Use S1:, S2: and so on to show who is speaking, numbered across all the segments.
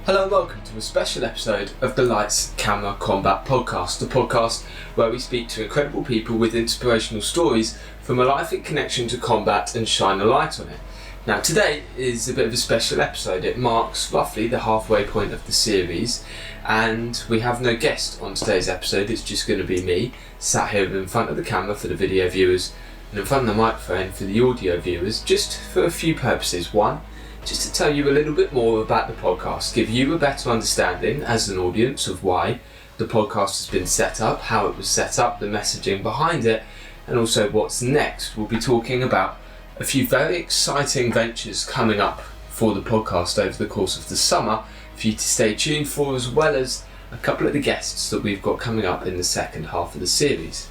S1: Hello and welcome to a special episode of the Lights, Camera, Combat podcast, the podcast where we speak to incredible people with inspirational stories from a life in connection to combat and shine a light on it. Now today is a bit of a special episode. It marks roughly the halfway point of the series and we have no guest on today's episode. It's just going to be me sat here in front of the camera for the video viewers and in front of the microphone for the audio viewers, just for a few purposes. One, just to tell you a little bit more about the podcast, give you a better understanding as an audience of why the podcast has been set up, how it was set up, the messaging behind it, and also what's next. We'll be talking about a few very exciting ventures coming up for the podcast over the course of the summer for you to stay tuned for, as well as a couple of the guests that we've got coming up in the second half of the series.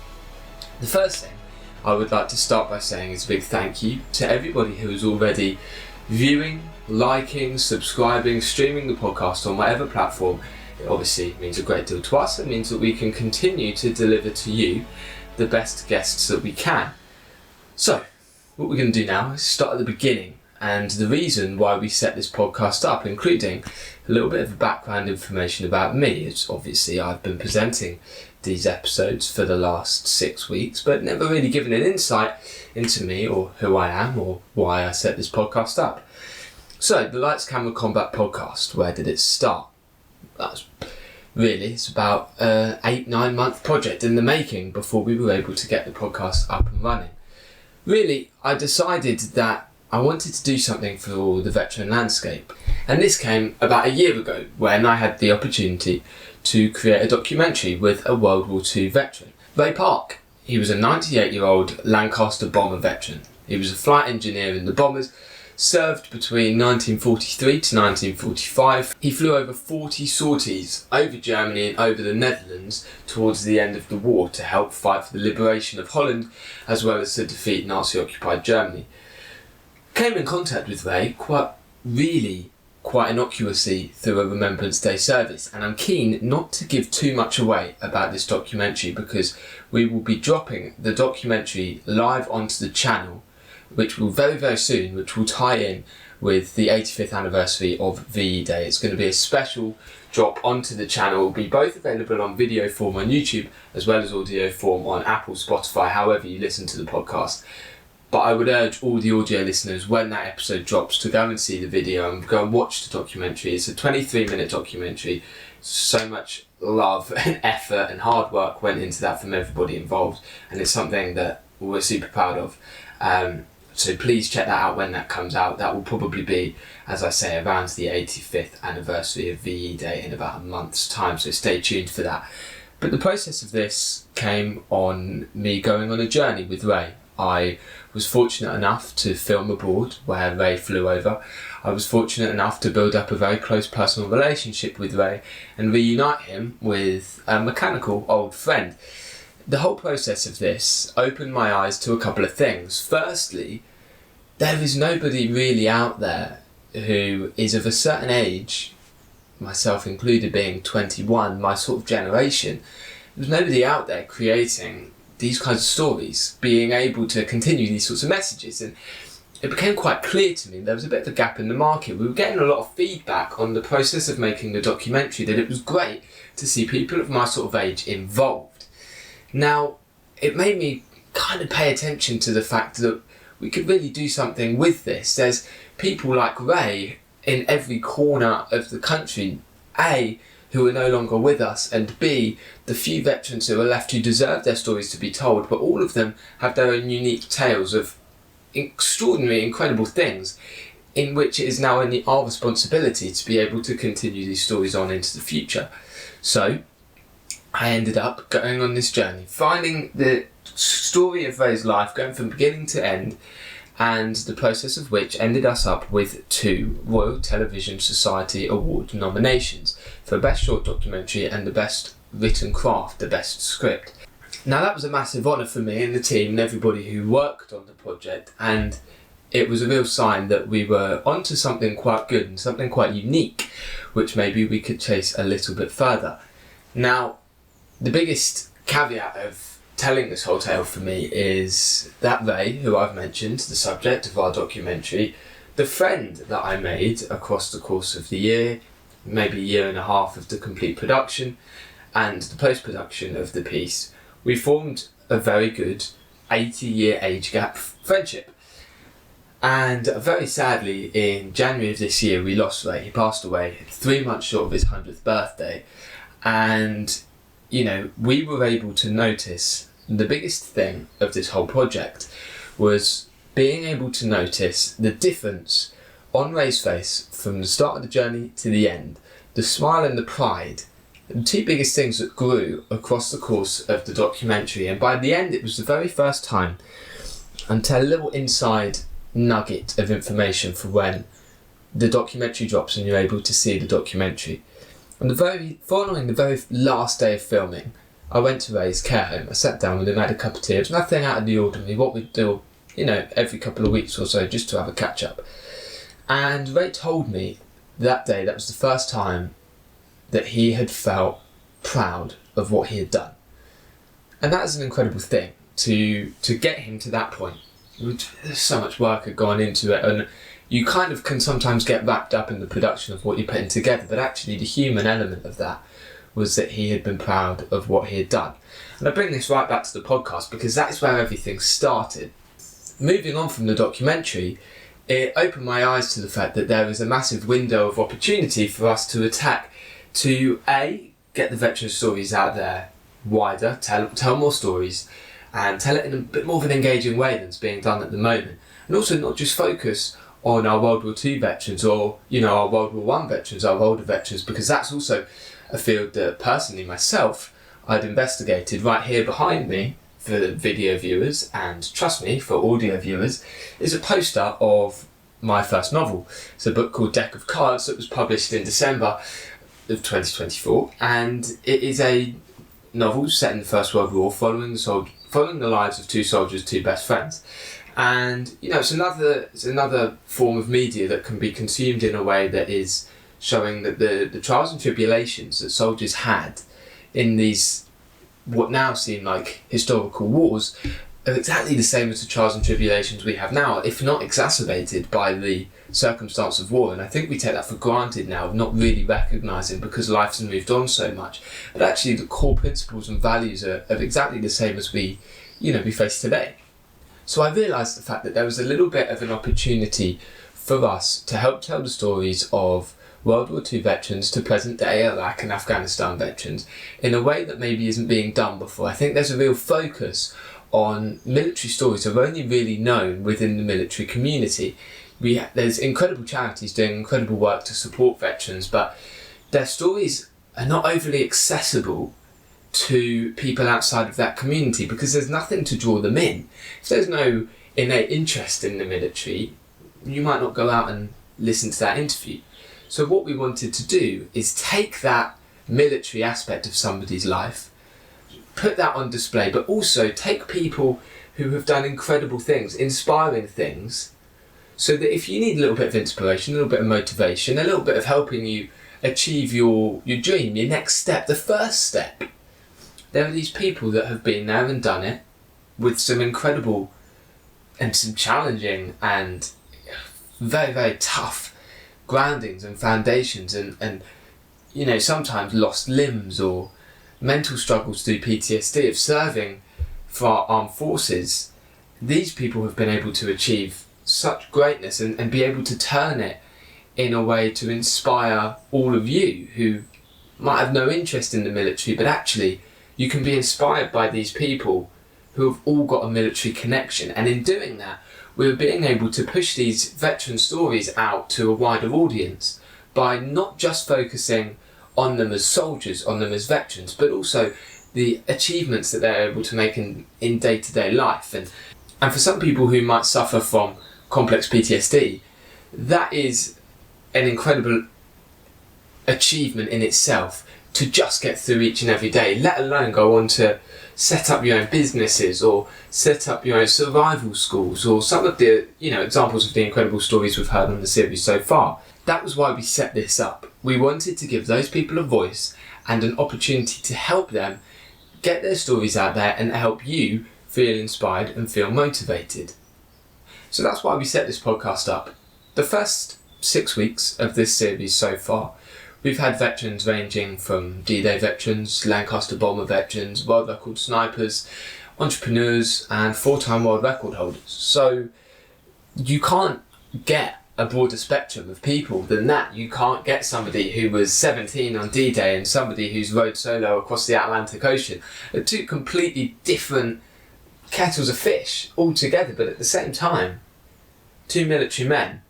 S1: The first thing I would like to start by saying is a big thank you to everybody who is already viewing, liking, subscribing, streaming the podcast on whatever platform. It obviously means a great deal to us. It means that we can continue to deliver to you the best guests that we can. So, what we're going to do now is start at the beginning and the reason why we set this podcast up, including a little bit of background information about me. It's obviously I've been presenting these episodes for the last 6 weeks, but never really given an insight into me or who I am or why I set this podcast up. So, the Lights, Camera, Combat podcast, where did it start? It's about an 8-9 month project in the making before we were able to get the podcast up and running. Really, I decided that I wanted to do something for the veteran landscape. And this came about a year ago when I had the opportunity to create a documentary with a World War II veteran, Ray Park. He was a 98-year-old Lancaster bomber veteran. He was a flight engineer in the bombers, served between 1943 to 1945. He flew over 40 sorties over Germany and over the Netherlands towards the end of the war to help fight for the liberation of Holland as well as to defeat Nazi-occupied Germany. Came in contact with Ray quite innocuously through a Remembrance Day service, and I'm keen not to give too much away about this documentary because we will be dropping the documentary live onto the channel, which will very, very soon, which will tie in with the 85th anniversary of VE Day. It's going to be a special drop onto the channel. It will be both available on video form on YouTube as well as audio form on Apple, Spotify, however you listen to the podcast. But I would urge all the audio listeners, when that episode drops, to go and see the video and go and watch the documentary. It's a 23-minute documentary. So much love and effort and hard work went into that from everybody involved, and it's something that we're super proud of. So please check that out when that comes out. That will probably be, as I say, around the 85th anniversary of VE Day in about a month's time, so stay tuned for that. But the process of this came on me going on a journey with Ray. I was fortunate enough to film abroad where Ray flew over. I was fortunate enough to build up a very close personal relationship with Ray and reunite him with a mechanical old friend. The whole process of this opened my eyes to a couple of things. Firstly, there is nobody really out there who is of a certain age, myself included being 21, my sort of generation. There's nobody out there creating these kinds of stories, being able to continue these sorts of messages, and it became quite clear to me there was a bit of a gap in the market. We were getting a lot of feedback on the process of making the documentary, that it was great to see people of my sort of age involved. Now, it made me kind of pay attention to the fact that we could really do something with this. There's people like Ray in every corner of the country, A, who are no longer with us, and B, the few veterans who are left who deserve their stories to be told, but all of them have their own unique tales of extraordinary, incredible things in which it is now only our responsibility to be able to continue these stories on into the future. So I ended up going on this journey, finding the story of Ray's life, going from beginning to end, and the process of which ended us up with 2 Royal Television Society Award nominations for Best Short Documentary and the Best Written Craft, the Best Script. Now that was a massive honour for me and the team and everybody who worked on the project, and it was a real sign that we were onto something quite good and something quite unique, which maybe we could chase a little bit further. Now, the biggest caveat of telling this whole tale for me is that Ray, who I've mentioned, the subject of our documentary, the friend that I made across the course of the year, maybe a year and a half of the complete production and the post-production of the piece, we formed a very good 80-year age gap friendship. And very sadly, in January of this year, we lost Ray. He passed away 3 months short of his 100th birthday. And, we were able to notice the biggest thing of this whole project was being able to notice the difference on Ray's face from the start of the journey to the end, the smile and the pride, the two biggest things that grew across the course of the documentary. And by the end, it was the very first time, and tell a little inside nugget of information for when the documentary drops and you're able to see the documentary. Following the very last day of filming, I went to Ray's care home. I sat down with him, had a cup of tea. It was nothing out of the ordinary, what we'd do, every couple of weeks or so, just to have a catch up. And Ray told me that day, that was the first time that he had felt proud of what he had done. And that is an incredible thing, to get him to that point. There's so much work had gone into it, and you kind of can sometimes get wrapped up in the production of what you're putting together, but actually the human element of that was that he had been proud of what he had done. And I bring this right back to the podcast because that's where everything started. Moving on from the documentary, it opened my eyes to the fact that there is a massive window of opportunity for us to attack to get the veteran stories out there wider, tell more stories, and tell it in a bit more of an engaging way than's being done at the moment. And also not just focus on our World War II veterans or, our World War I veterans, our older veterans, because that's also a field that personally myself I'd investigated. Right here behind me, for the video viewers, and trust me, for audio viewers, is a poster of my first novel. It's a book called Deck of Cards that was published in December of 2024, and it is a novel set in the First World War following the lives of two soldiers, two best friends. And it's another form of media that can be consumed in a way that is showing that the trials and tribulations that soldiers had in these what now seem like historical wars are exactly the same as the trials and tribulations we have now, if not exacerbated by the circumstance of war. And I think we take that for granted now, not really recognising because life has moved on so much. But actually the core principles and values are exactly the same as we face today. So I realised the fact that there was a little bit of an opportunity for us to help tell the stories of World War II veterans to present day Iraq and Afghanistan veterans in a way that maybe isn't being done before. I think there's a real focus on military stories that are only really known within the military community. There's incredible charities doing incredible work to support veterans, but their stories are not overly accessible to people outside of that community because there's nothing to draw them in. If there's no innate interest in the military, you might not go out and listen to that interview. So what we wanted to do is take that military aspect of somebody's life, put that on display, but also take people who have done incredible things, inspiring things, so that if you need a little bit of inspiration, a little bit of motivation, a little bit of helping you achieve your dream, your next step, the first step, there are these people that have been there and done it with some incredible and some challenging and very, very tough groundings and foundations and sometimes lost limbs or mental struggles through PTSD of serving for our armed forces. These people have been able to achieve such greatness and be able to turn it in a way to inspire all of you who might have no interest in the military, but actually you can be inspired by these people who have all got a military connection. And in doing that, we're being able to push these veteran stories out to a wider audience by not just focusing on them as soldiers, on them as veterans, but also the achievements that they're able to make in day-to-day life. And for some people who might suffer from complex PTSD, that is an incredible achievement in itself to just get through each and every day, let alone go on to set up your own businesses or set up your own survival schools or some of the examples of the incredible stories we've heard on the series so far. That was why we set this up. We wanted to give those people a voice and an opportunity to help them get their stories out there and help you feel inspired and feel motivated. So that's why we set this podcast up. The first 6 weeks of this series so far, We've had veterans ranging from D-Day veterans, Lancaster bomber veterans, world record snipers, entrepreneurs and 4-time world record holders. So you can't get a broader spectrum of people than that. You can't get somebody who was 17 on D-Day and somebody who's rode solo across the Atlantic Ocean. They're two completely different kettles of fish altogether, but at the same time, two military men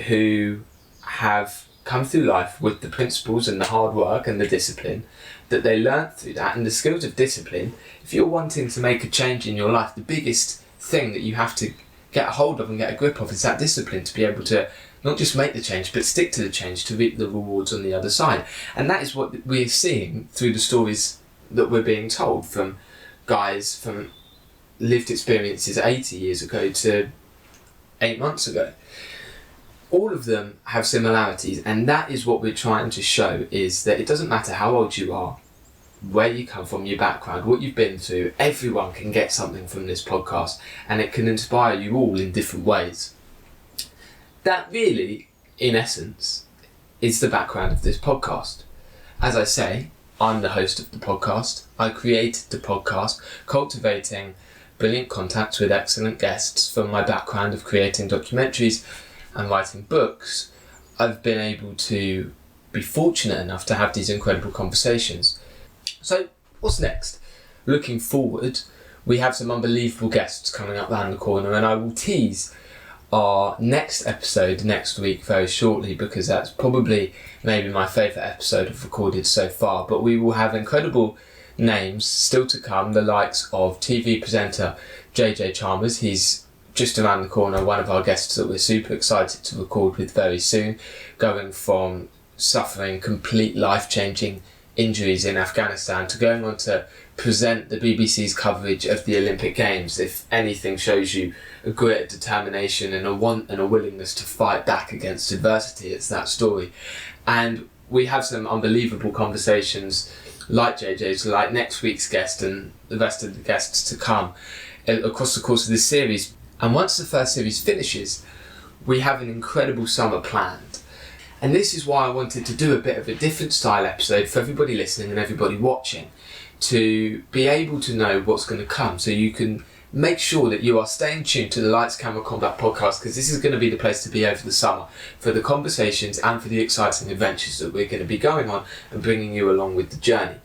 S1: who have come through life with the principles and the hard work and the discipline that they learned through that, and the skills of discipline. If you're wanting to make a change in your life, the biggest thing that you have to get a hold of and get a grip of is that discipline to be able to not just make the change but stick to the change to reap the rewards on the other side. And that is what we're seeing through the stories that we're being told from guys from lived experiences 80 years ago to 8 months ago. All of them have similarities, and that is what we're trying to show, is that it doesn't matter how old you are, where you come from, your background, what you've been through, everyone can get something from this podcast, and it can inspire you all in different ways. That really, in essence, is the background of this podcast. As I say, I'm the host of the podcast. I created the podcast, cultivating brilliant contacts with excellent guests from my background of creating documentaries and writing books. I've been able to be fortunate enough to have these incredible conversations. So, what's next? Looking forward, we have some unbelievable guests coming up round the corner, and I will tease our next episode next week very shortly, because that's probably maybe my favourite episode I've recorded so far. But we will have incredible names still to come, the likes of TV presenter JJ Chalmers. He's just around the corner, one of our guests that we're super excited to record with very soon, going from suffering complete life-changing injuries in Afghanistan to going on to present the BBC's coverage of the Olympic Games. If anything shows you a grit, determination and a want and a willingness to fight back against adversity, it's that story. And we have some unbelievable conversations like JJ's, like next week's guest and the rest of the guests to come across the course of this series. And once the first series finishes, we have an incredible summer planned. And this is why I wanted to do a bit of a different style episode for everybody listening and everybody watching, to be able to know what's going to come, so you can make sure that you are staying tuned to the Lights Camera Combat podcast, because this is going to be the place to be over the summer for the conversations and for the exciting adventures that we're going to be going on and bringing you along with the journey.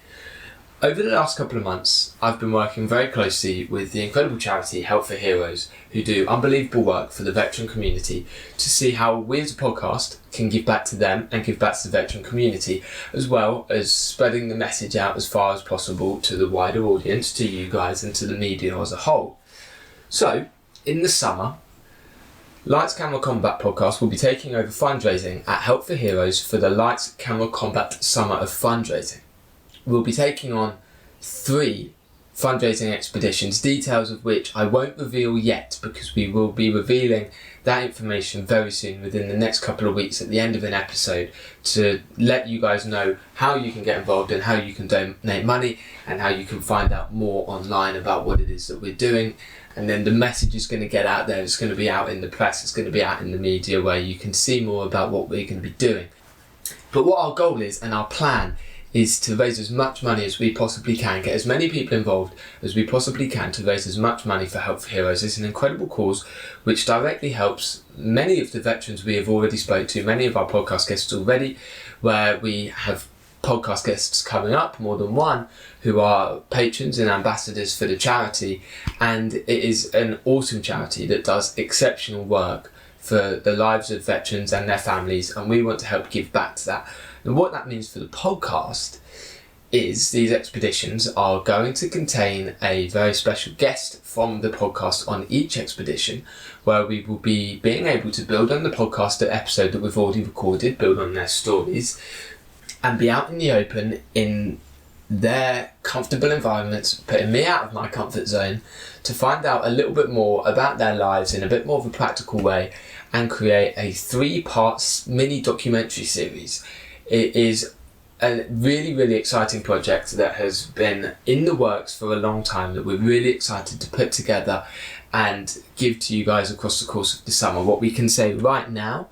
S1: Over the last couple of months, I've been working very closely with the incredible charity Help for Heroes, who do unbelievable work for the veteran community, to see how we as a podcast can give back to them and give back to the veteran community, as well as spreading the message out as far as possible to the wider audience, to you guys and to the media as a whole. So, in the summer, Lights Camera Combat podcast will be taking over fundraising at Help for Heroes for the Lights Camera Combat Summer of Fundraising. We'll be taking on 3 fundraising expeditions, details of which I won't reveal yet, because we will be revealing that information very soon, within the next couple of weeks at the end of an episode, to let you guys know how you can get involved and how you can donate money and how you can find out more online about what it is that we're doing. And then the message is going to get out there, it's going to be out in the press, it's going to be out in the media, where you can see more about what we're going to be doing. But what our goal is, and our plan, is to raise as much money as we possibly can, get as many people involved as we possibly can to raise as much money for Help for Heroes. It's an incredible cause which directly helps many of the veterans we have already spoke to, many of our podcast guests already, where we have podcast guests coming up, more than one, who are patrons and ambassadors for the charity. And it is an awesome charity that does exceptional work for the lives of veterans and their families, and we want to help give back to that. And what that means for the podcast is these expeditions are going to contain a very special guest from the podcast on each expedition, where we will be being able to build on the podcast episode that we've already recorded, build on their stories, and be out in the open in their comfortable environments, putting me out of my comfort zone to find out a little bit more about their lives in a bit more of a practical way, and create a 3-part mini documentary series. It is a really, really exciting project that has been in the works for a long time, that we're really excited to put together and give to you guys across the course of the summer. What we can say right now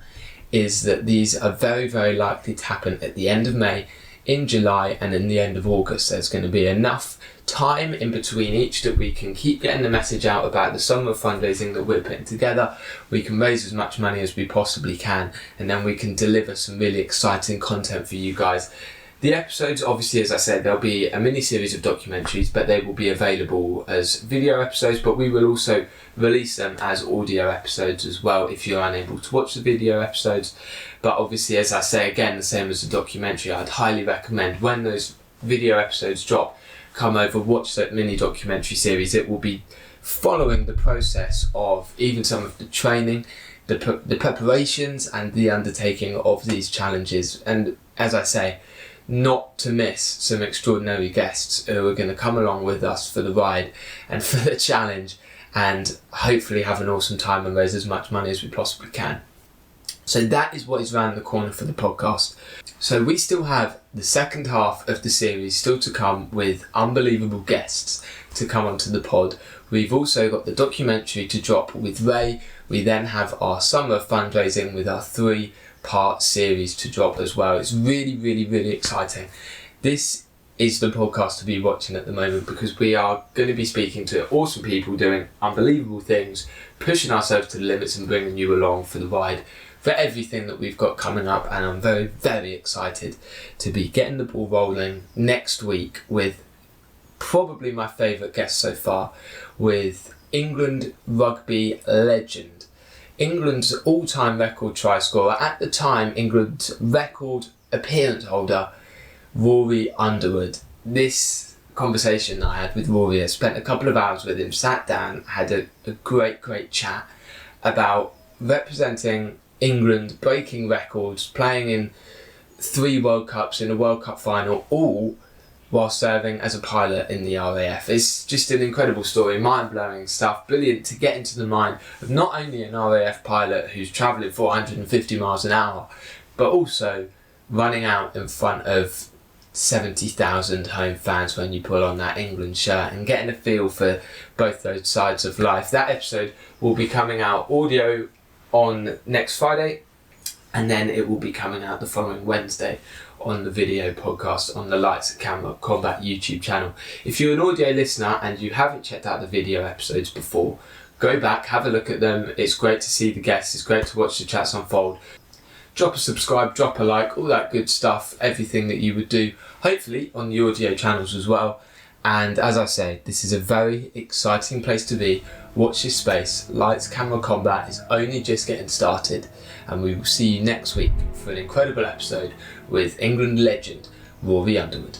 S1: is that these are very, very likely to happen at the end of May, in July, and in the end of August. There's going to be enough time in between each that we can keep getting the message out about the summer fundraising that we're putting together. We can raise as much money as we possibly can, and then we can deliver some really exciting content for you guys. The episodes, obviously, as I said, there'll be a mini series of documentaries, but they will be available as video episodes, but we will also release them as audio episodes as well if you're unable to watch the video episodes. But obviously, as I say again, the same as the documentary, I'd highly recommend when those video episodes drop, come over, watch that mini documentary series. It will be following the process of even some of the training, the preparations and the undertaking of these challenges. And as I say, not to miss some extraordinary guests who are going to come along with us for the ride and for the challenge, and hopefully have an awesome time and raise as much money as we possibly can. So that is what is around the corner for the podcast. So we still have the second half of the series still to come, with unbelievable guests to come onto the pod. We've also got the documentary to drop with Ray. We then have our summer fundraising with our 3-part series to drop as well. It's really, really, really exciting. This is the podcast to be watching at the moment, because we are going to be speaking to awesome people doing unbelievable things, pushing ourselves to the limits and bringing you along for the ride for everything that we've got coming up. And I'm very, very excited to be getting the ball rolling next week with probably my favourite guest so far, with England rugby legend, England's all-time record try scorer, at the time England's record appearance holder, Rory Underwood. This conversation I had with Rory, I spent a couple of hours with him, sat down, had a great chat about representing England, breaking records, playing in 3 World Cups, in a World Cup final, all while serving as a pilot in the RAF. It's just an incredible story, mind-blowing stuff, brilliant to get into the mind of not only an RAF pilot who's travelling 450 miles an hour, but also running out in front of 70,000 home fans when you pull on that England shirt, and getting a feel for both those sides of life. That episode will be coming out audio on next Friday, and then it will be coming out the following Wednesday on the video podcast on the Lights Camera Combat YouTube channel. If you're an audio listener and you haven't checked out the video episodes before, go back, have a look at them. It's great to see the guests, it's great to watch the chats unfold. Drop a subscribe, drop a like, all that good stuff, everything that you would do, hopefully on the audio channels as well. And as I say, this is a very exciting place to be. Watch this space. Lights, Camera, Combat is only just getting started, and we will see you next week for an incredible episode with England legend Rory Underwood.